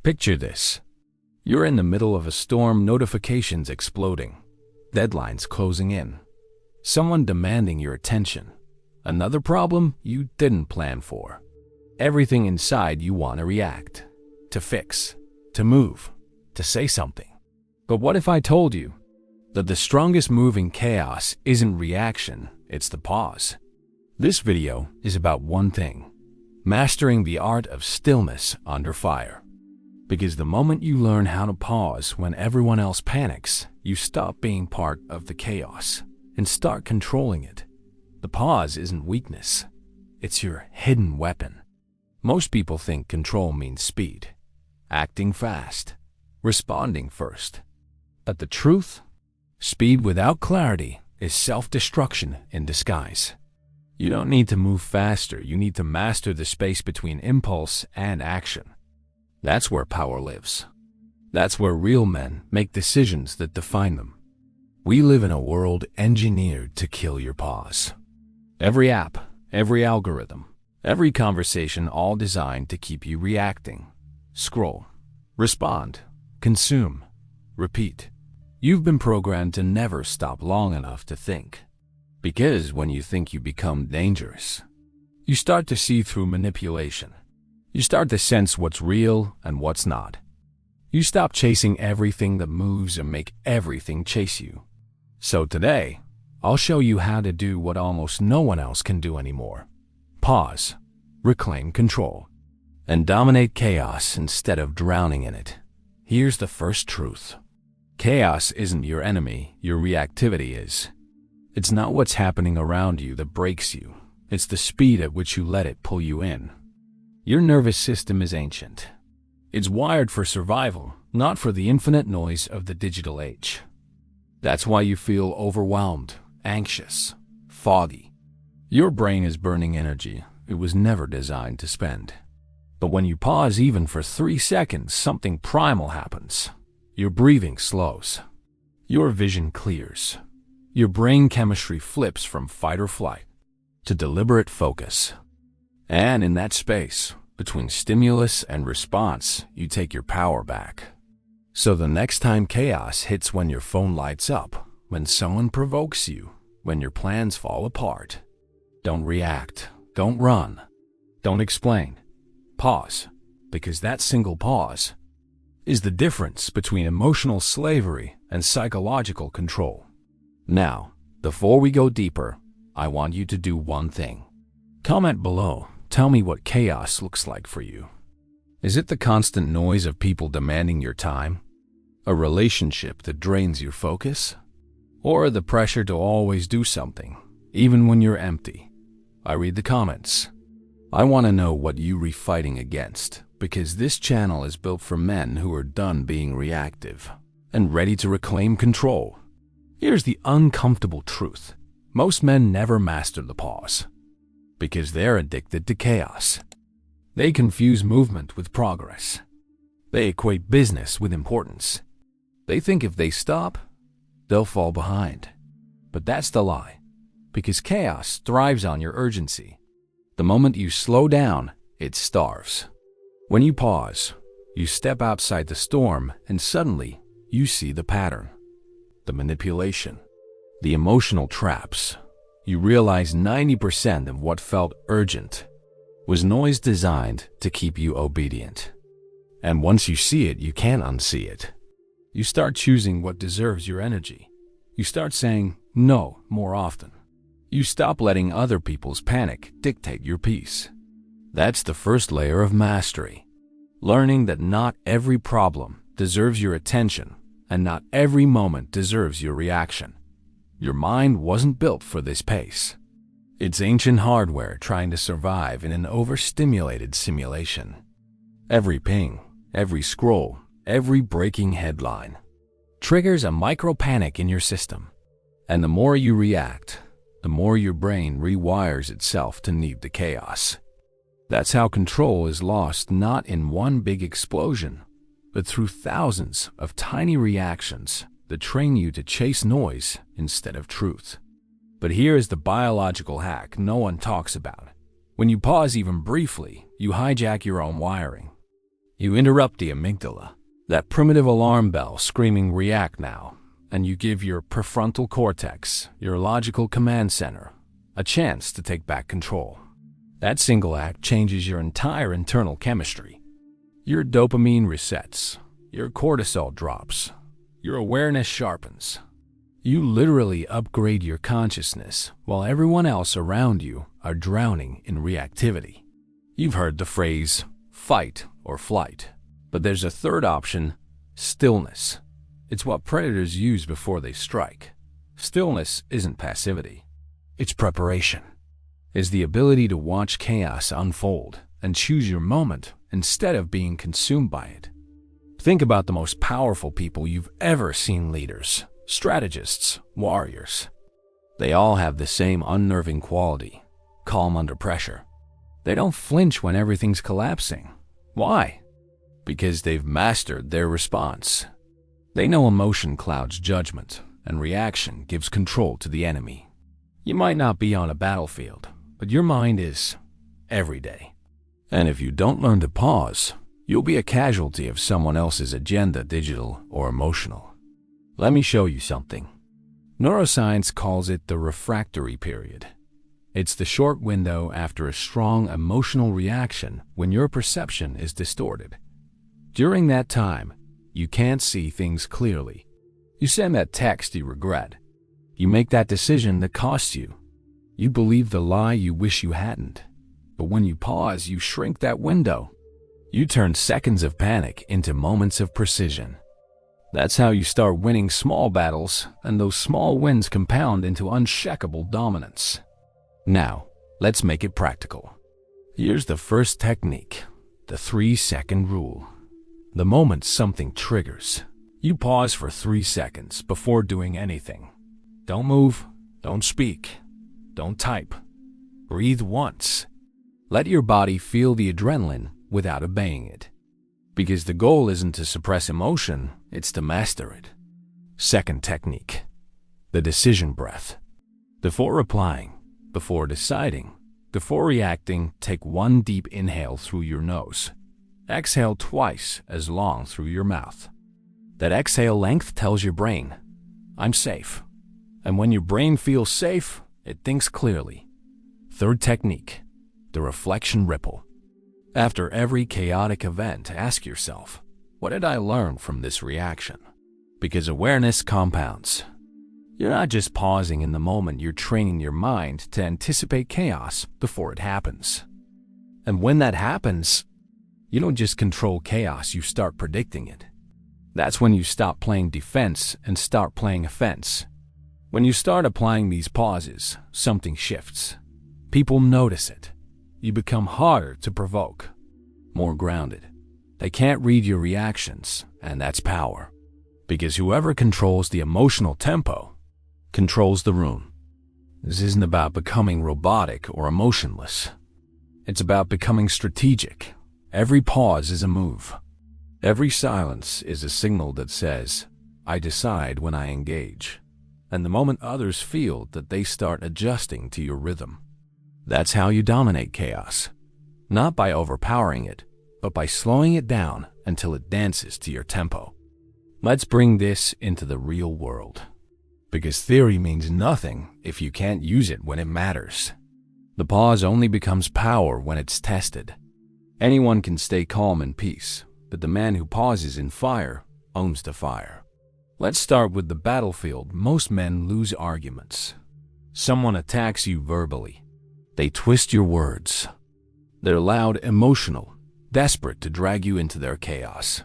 Picture this. You're in the middle of a storm, notifications exploding, deadlines closing in, someone demanding your attention, another problem you didn't plan for. Everything inside you want to react, to fix, to move, to say something. But what if I told you that the strongest move in chaos isn't reaction, it's the pause? This video is about one thing: mastering the art of stillness under fire. Because the moment you learn how to pause when everyone else panics, you stop being part of the chaos and start controlling it. The pause isn't weakness, it's your hidden weapon. Most people think control means speed, acting fast, responding first. But the truth? Speed without clarity is self-destruction in disguise. You don't need to move faster, you need to master the space between impulse and action. That's where power lives. That's where real men make decisions that define them. We live in a world engineered to kill your pause. Every app, every algorithm, every conversation, all designed to keep you reacting. Scroll, respond, consume, repeat. You've been programmed to never stop long enough to think. Because when you think, you become dangerous. You start to see through manipulation. You start to sense what's real and what's not. You stop chasing everything that moves and make everything chase you. So today, I'll show you how to do what almost no one else can do anymore. Pause, reclaim control, and dominate chaos instead of drowning in it. Here's the first truth. Chaos isn't your enemy, your reactivity is. It's not what's happening around you that breaks you. It's the speed at which you let it pull you in. Your nervous system is ancient. It's wired for survival, not for the infinite noise of the digital age. That's why you feel overwhelmed, anxious, foggy. Your brain is burning energy it was never designed to spend. But when you pause even for 3 seconds, something primal happens. Your breathing slows. Your vision clears. Your brain chemistry flips from fight or flight to deliberate focus. And in that space, between stimulus and response, you take your power back. So the next time chaos hits, when your phone lights up, when someone provokes you, when your plans fall apart, don't react, don't run, don't explain. Pause, because that single pause is the difference between emotional slavery and psychological control. Now, before we go deeper, I want you to do one thing. Comment below. Tell me what chaos looks like for you. Is it the constant noise of people demanding your time? A relationship that drains your focus? Or the pressure to always do something, even when you're empty? I read the comments. I want to know what you're fighting against, because this channel is built for men who are done being reactive and ready to reclaim control. Here's the uncomfortable truth. Most men never master the pause. Because they're addicted to chaos. They confuse movement with progress. They equate business with importance. They think if they stop, they'll fall behind. But that's the lie, because chaos thrives on your urgency. The moment you slow down, it starves. When you pause, you step outside the storm, and suddenly you see the pattern, the manipulation, the emotional traps. You realize 90% of what felt urgent was noise designed to keep you obedient. And once you see it, you can't unsee it. You start choosing what deserves your energy. You start saying no more often. You stop letting other people's panic dictate your peace. That's the first layer of mastery. Learning that not every problem deserves your attention, and not every moment deserves your reaction. Your mind wasn't built for this pace. It's ancient hardware trying to survive in an overstimulated simulation. Every ping, every scroll, every breaking headline triggers a micro-panic in your system. And the more you react, the more your brain rewires itself to need the chaos. That's how control is lost, not in one big explosion, but through thousands of tiny reactions that train you to chase noise instead of truth. But here is the biological hack no one talks about. When you pause even briefly, you hijack your own wiring. You interrupt the amygdala, that primitive alarm bell screaming react now, and you give your prefrontal cortex, your logical command center, a chance to take back control. That single act changes your entire internal chemistry. Your dopamine resets, your cortisol drops, your awareness sharpens. You literally upgrade your consciousness while everyone else around you are drowning in reactivity. You've heard the phrase, fight or flight. But there's a third option, stillness. It's what predators use before they strike. Stillness isn't passivity. It's preparation. It's the ability to watch chaos unfold and choose your moment instead of being consumed by it. Think about the most powerful people you've ever seen: leaders, strategists, warriors. They all have the same unnerving quality, calm under pressure. They don't flinch when everything's collapsing. Why? Because they've mastered their response. They know emotion clouds judgment, and reaction gives control to the enemy. You might not be on a battlefield, but your mind is every day. And if you don't learn to pause, you'll be a casualty of someone else's agenda, digital or emotional. Let me show you something. Neuroscience calls it the refractory period. It's the short window after a strong emotional reaction when your perception is distorted. During that time, you can't see things clearly. You send that text you regret. You make that decision that costs you. You believe the lie you wish you hadn't. But when you pause, you shrink that window. You turn seconds of panic into moments of precision. That's how you start winning small battles, and those small wins compound into unshakable dominance. Now, let's make it practical. Here's the first technique, the 3-second rule. The moment something triggers, you pause for 3 seconds before doing anything. Don't move, don't speak, don't type. Breathe once. Let your body feel the adrenaline without obeying it. Because the goal isn't to suppress emotion, it's to master it. Second technique, the decision breath. Before replying, before deciding, before reacting, take one deep inhale through your nose. Exhale twice as long through your mouth. That exhale length tells your brain, I'm safe. And when your brain feels safe, it thinks clearly. Third technique, the reflection ripple. After every chaotic event, ask yourself, what did I learn from this reaction? Because awareness compounds. You're not just pausing in the moment, you're training your mind to anticipate chaos before it happens. And when that happens, you don't just control chaos, you start predicting it. That's when you stop playing defense and start playing offense. When you start applying these pauses, something shifts. People notice it. You become harder to provoke, more grounded. They can't read your reactions, and that's power. Because whoever controls the emotional tempo controls the room. This isn't about becoming robotic or emotionless. It's about becoming strategic. Every pause is a move. Every silence is a signal that says, I decide when I engage. And the moment others feel that, they start adjusting to your rhythm. That's how you dominate chaos. Not by overpowering it, but by slowing it down until it dances to your tempo. Let's bring this into the real world. Because theory means nothing if you can't use it when it matters. The pause only becomes power when it's tested. Anyone can stay calm in peace, but the man who pauses in fire owns the fire. Let's start with the battlefield. Most men lose arguments. Someone attacks you verbally. They twist your words. They're loud, emotional, desperate to drag you into their chaos.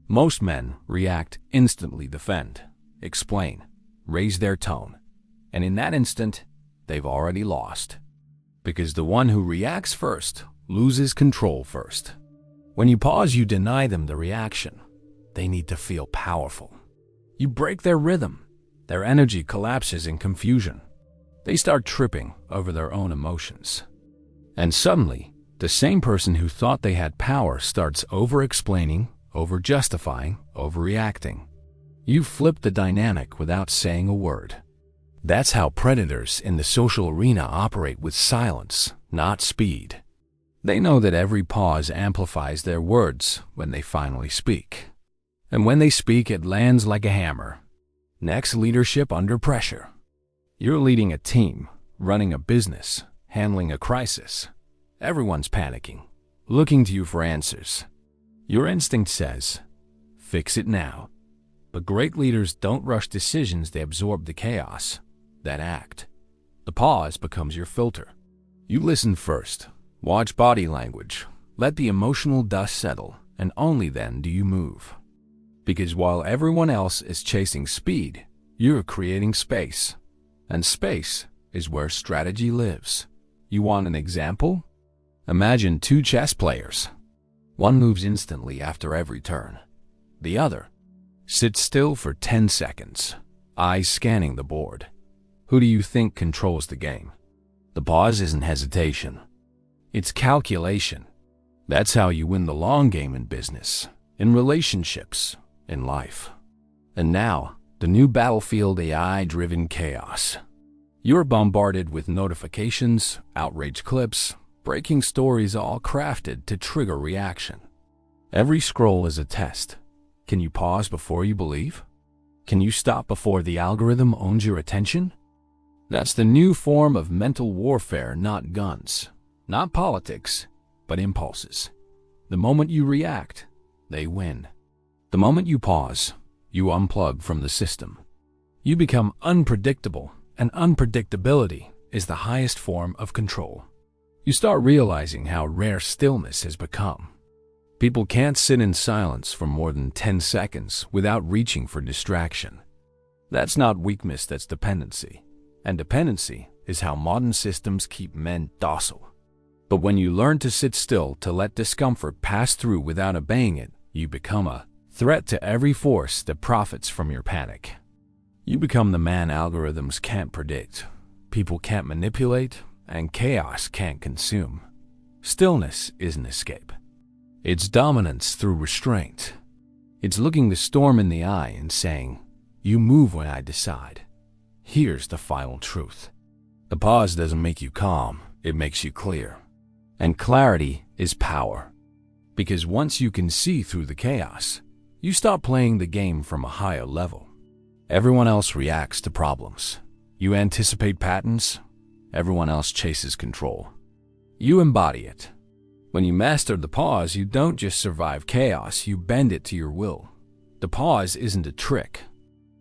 Most men react, instantly defend, explain, raise their tone. And in that instant, they've already lost. Because the one who reacts first loses control first. When you pause, you deny them the reaction. They need to feel powerful. You break their rhythm. Their energy collapses in confusion. They start tripping over their own emotions. And suddenly, the same person who thought they had power starts over-explaining, over-justifying, overreacting. You flip the dynamic without saying a word. That's how predators in the social arena operate, with silence, not speed. They know that every pause amplifies their words when they finally speak. And when they speak, it lands like a hammer. Next, leadership under pressure. You're leading a team, running a business, handling a crisis. Everyone's panicking, looking to you for answers. Your instinct says, fix it now. But great leaders don't rush decisions, they absorb the chaos, that act. The pause becomes your filter. You listen first, watch body language, let the emotional dust settle, and only then do you move. Because while everyone else is chasing speed, you're creating space. And space is where strategy lives. You want an example? Imagine two chess players. One moves instantly after every turn. The other sits still for 10 seconds, eyes scanning the board. Who do you think controls the game? The pause isn't hesitation. It's calculation. That's how you win the long game in business, in relationships, in life. And now, the new battlefield: AI-driven chaos. You're bombarded with notifications, outrage clips, breaking stories, all crafted to trigger reaction. Every scroll is a test. Can you pause before you believe? Can you stop before the algorithm owns your attention? That's the new form of mental warfare, not guns, not politics, but impulses. The moment you react, they win. The moment you pause, you unplug from the system. You become unpredictable, and unpredictability is the highest form of control. You start realizing how rare stillness has become. People can't sit in silence for more than 10 seconds without reaching for distraction. That's not weakness, that's dependency. And dependency is how modern systems keep men docile. But when you learn to sit still, to let discomfort pass through without obeying it, you become a threat to every force that profits from your panic. You become the man algorithms can't predict, people can't manipulate, and chaos can't consume. Stillness isn't escape. It's dominance through restraint. It's looking the storm in the eye and saying, you move when I decide. Here's the final truth. The pause doesn't make you calm, it makes you clear. And clarity is power. Because once you can see through the chaos, you stop playing the game from a higher level. Everyone else reacts to problems. You anticipate patterns. Everyone else chases control. You embody it. When you master the pause, you don't just survive chaos, you bend it to your will. The pause isn't a trick.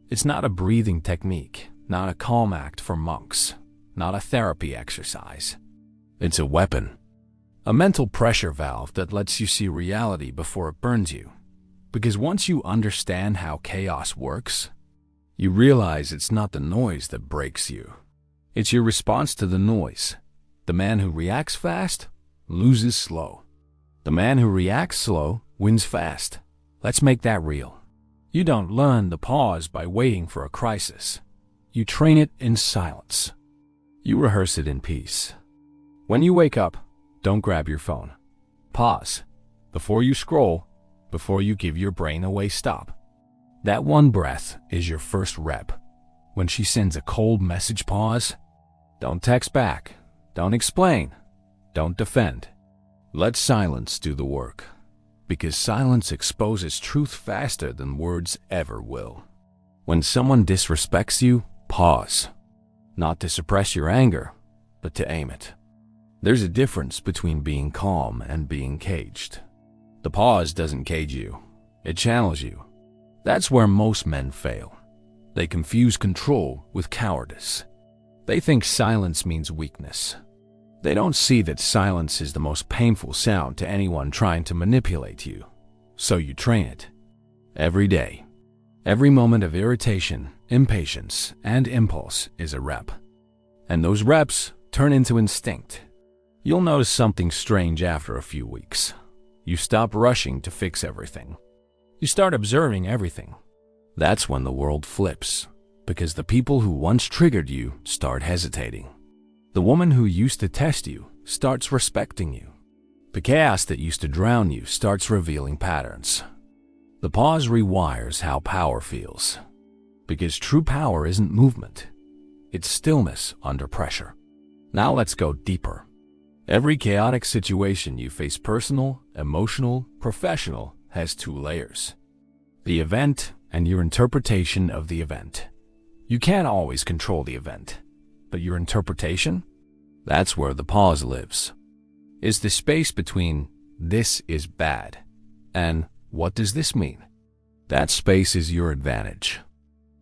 It's not a breathing technique, not a calm act for monks, not a therapy exercise. It's a weapon. A mental pressure valve that lets you see reality before it burns you. Because once you understand how chaos works, you realize it's not the noise that breaks you. It's your response to the noise. The man who reacts fast loses slow. The man who reacts slow wins fast. Let's make that real. You don't learn the pause by waiting for a crisis. You train it in silence. You rehearse it in peace. When you wake up, don't grab your phone. Pause. Before you scroll, before you give your brain away, stop. That one breath is your first rep. When she sends a cold message, pause. Don't text back. Don't explain. Don't defend. Let silence do the work. Because silence exposes truth faster than words ever will. When someone disrespects you, pause. Not to suppress your anger, but to aim it. There's a difference between being calm and being caged. The pause doesn't cage you. It channels you. That's where most men fail. They confuse control with cowardice. They think silence means weakness. They don't see that silence is the most painful sound to anyone trying to manipulate you. So you train it. Every day. Every moment of irritation, impatience, and impulse is a rep. And those reps turn into instinct. You'll notice something strange after a few weeks. You stop rushing to fix everything. You start observing everything. That's when the world flips, because the people who once triggered you start hesitating. The woman who used to test you starts respecting you. The chaos that used to drown you starts revealing patterns. The pause rewires how power feels. Because true power isn't movement. It's stillness under pressure. Now let's go deeper. Every chaotic situation you face, personal, emotional, professional, has two layers: the event and your interpretation of the event. You can't always control the event, but your interpretation? That's where the pause lives. Is the space between "this is bad" and "what does this mean?" That space is your advantage.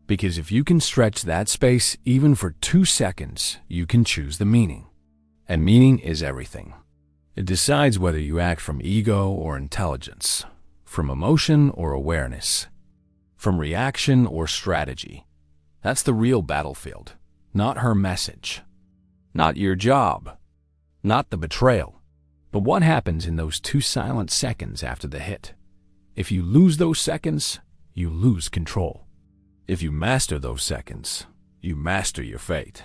Because if you can stretch that space even for 2 seconds, you can choose the meaning. And meaning is everything. It decides whether you act from ego or intelligence, from emotion or awareness, from reaction or strategy. That's the real battlefield, not her message, not your job, not the betrayal. But what happens in those 2 silent seconds after the hit? If you lose those seconds, you lose control. If you master those seconds, you master your fate.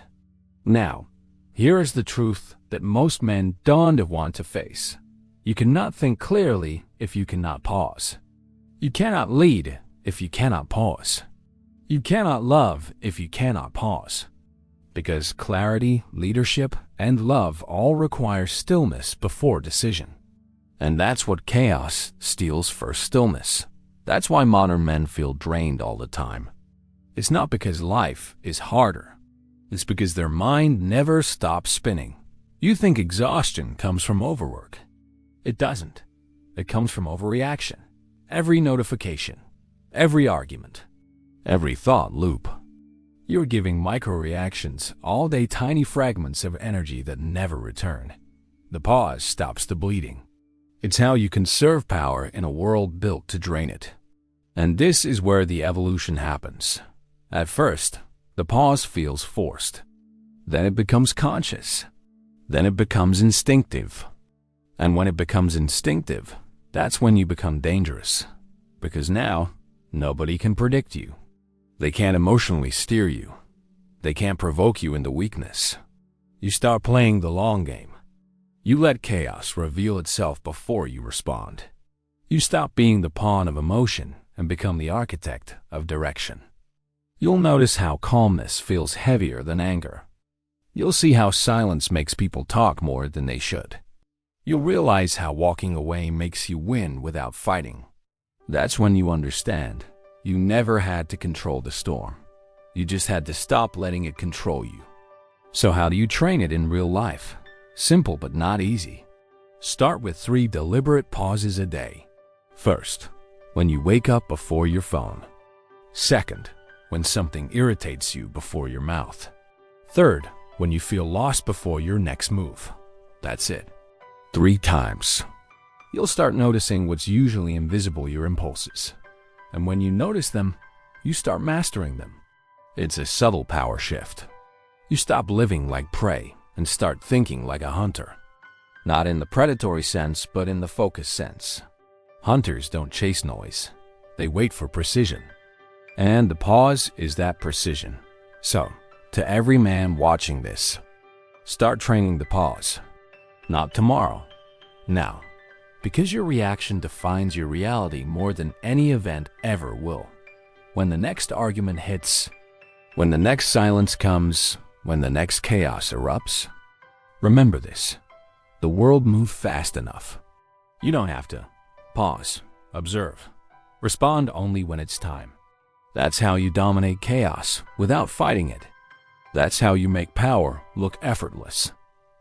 Now, here is the truth that most men don't want to face. You cannot think clearly if you cannot pause. You cannot lead if you cannot pause. You cannot love if you cannot pause. Because clarity, leadership, and love all require stillness before decision. And that's what chaos steals first: stillness. That's why modern men feel drained all the time. It's not because life is harder. It's because their mind never stops spinning. You think exhaustion comes from overwork. It doesn't. It comes from overreaction. Every notification, every argument, every thought loop. You're giving micro-reactions all day, tiny fragments of energy that never return. The pause stops the bleeding. It's how you conserve power in a world built to drain it. And this is where the evolution happens. At first, the pause feels forced. Then it becomes conscious. Then it becomes instinctive. And when it becomes instinctive, that's when you become dangerous. Because now, nobody can predict you. They can't emotionally steer you. They can't provoke you into weakness. You start playing the long game. You let chaos reveal itself before you respond. You stop being the pawn of emotion and become the architect of direction. You'll notice how calmness feels heavier than anger. You'll see how silence makes people talk more than they should. You'll realize how walking away makes you win without fighting. That's when you understand you never had to control the storm. You just had to stop letting it control you. So how do you train it in real life? Simple but not easy. Start with 3 deliberate pauses a day. First, when you wake up before your phone. Second, when something irritates you before your mouth. Third, when you feel lost before your next move. That's it. 3 times. You'll start noticing what's usually invisible: your impulses. And when you notice them, you start mastering them. It's a subtle power shift. You stop living like prey and start thinking like a hunter. Not in the predatory sense, but in the focus sense. Hunters don't chase noise. They wait for precision. And the pause is that precision. So, to every man watching this, start training the pause. Not tomorrow, now. Because your reaction defines your reality more than any event ever will. When the next argument hits, when the next silence comes, when the next chaos erupts, remember this: the world moved fast enough. You don't have to pause, observe, respond only when it's time. That's how you dominate chaos without fighting it. That's how you make power look effortless.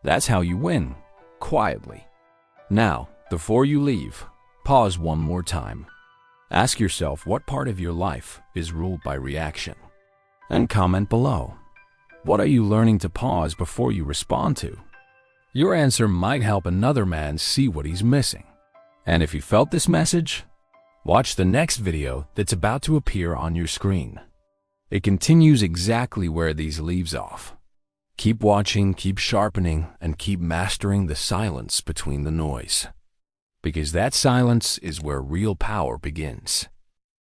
That's how you win, quietly. Now, before you leave, pause one more time. Ask yourself what part of your life is ruled by reaction. And comment below. What are you learning to pause before you respond to? Your answer might help another man see what he's missing. And if you felt this message, watch the next video that's about to appear on your screen. It continues exactly where these leaves off. Keep watching, keep sharpening, and keep mastering the silence between the noise. Because that silence is where real power begins.